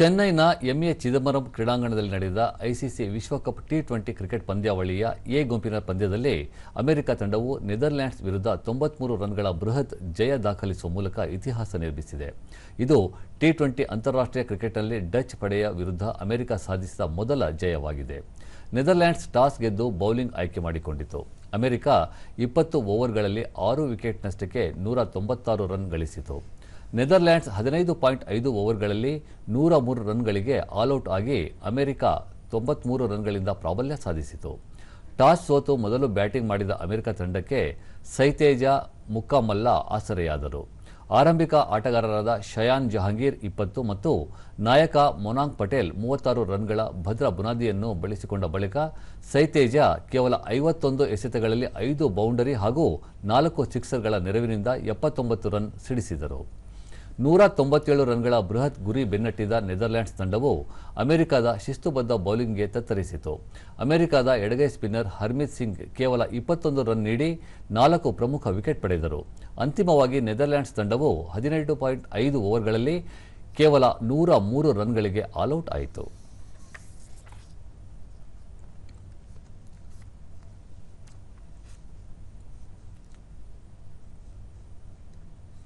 ಚೆನ್ನೈನ ಎಂಎ ಚಿದಂಬರಂ ಕ್ರೀಡಾಂಗಣದಲ್ಲಿ ನಡೆದ ಐಸಿಸಿ ವಿಶ್ವಕಪ್ ಟಿ20 ಕ್ರಿಕೆಟ್ ಪಂದ್ಯಾವಳಿಯ ಎ ಗುಂಪಿನ ಪಂದ್ಯದಲ್ಲಿ ಅಮೆರಿಕ ತಂಡವು ನೆದರ್ಲ್ಯಾಂಡ್ಸ್ ವಿರುದ್ಧ 93 ರನ್ಗಳ ಬೃಹತ್ ಜಯ ದಾಖಲಿಸುವ ಮೂಲಕ ಇತಿಹಾಸ ನಿರ್ಮಿಸಿದೆ. ಇದು ಟಿ20 ಅಂತಾರಾಷ್ಟ್ರೀಯ ಕ್ರಿಕೆಟ್ನಲ್ಲಿ ಡಚ್ ಪಡೆಯ ವಿರುದ್ಧ ಅಮೆರಿಕ ಸಾಧಿಸಿದ ಮೊದಲ ಜಯವಾಗಿದೆ. ನೆದರ್ಲ್ಯಾಂಡ್ಸ್ ಟಾಸ್ ಗೆದ್ದು ಬೌಲಿಂಗ್ ಆಯ್ಕೆ ಮಾಡಿಕೊಂಡಿತು. ಅಮೆರಿಕ 20 ಓವರ್ಗಳಲ್ಲಿ 6 ವಿಕೆಟ್ನಷ್ಟಕ್ಕೆ 196 ರನ್ ಗಳಿಸಿತು. ನೆದರ್ಲ್ಯಾಂಡ್ಸ್ 15.5 ಓವರ್ಗಳಲ್ಲಿ 103 ರನ್ಗಳಿಗೆ ಆಲ್ಔಟ್ ಆಗಿ ಅಮೆರಿಕ 93 ರನ್ಗಳಿಂದ ಪ್ರಾಬಲ್ಯ ಸಾಧಿಸಿತು. ಟಾಸ್ ಸೋತು ಮೊದಲು ಬ್ಯಾಟಿಂಗ್ ಮಾಡಿದ ಅಮೆರಿಕ ತಂಡಕ್ಕೆ ಸೈತೇಜ ಮುಕ್ಕಾಮಲ್ಲ ಆಸರೆಯಾದರು. ಆರಂಭಿಕ ಆಟಗಾರರಾದ ಶಯಾನ್ ಜಹಾಂಗೀರ್ 20 ಮತ್ತು ನಾಯಕ ಮೊನಾಂಗ್ ಪಟೇಲ್ 36 ರನ್ಗಳ ಭದ್ರ ಬುನಾದಿಯನ್ನು ಬಳಸಿಕೊಂಡ ಬಳಿಕ ಸೈತೇಜ ಕೇವಲ 51 ಎಸೆತಗಳಲ್ಲಿ 5 ಬೌಂಡರಿ ಹಾಗೂ 4 ಸಿಕ್ಸರ್ಗಳ ನೆರವಿನಿಂದ 79 ರನ್ ಸಿಡಿಸಿದರು. 197 ರನ್ಗಳ ಬೃಹತ್ ಗುರಿ ಬೆನ್ನಟ್ಟಿದ ನೆದರ್ಲ್ಯಾಂಡ್ಸ್ ತಂಡವು ಅಮೆರಿಕದ ಶಿಸ್ತುಬದ್ಧ ಬೌಲಿಂಗ್ಗೆ ತತ್ತರಿಸಿತು. ಅಮೆರಿಕದ ಎಡಗೈ ಸ್ಪಿನ್ನರ್ ಹರ್ಮಿತ್ ಸಿಂಗ್ ಕೇವಲ 21 ರನ್ ನೀಡಿ 4 ಪ್ರಮುಖ ವಿಕೆಟ್ ಪಡೆದರು. ಅಂತಿಮವಾಗಿ ನೆದರ್ಲ್ಯಾಂಡ್ಸ್ ತಂಡವು 18.5 ಓವರ್ಗಳಲ್ಲಿ ಕೇವಲ 103 ರನ್ಗಳಿಗೆ ಆಲ್ಔಟ್ ಆಯಿತು.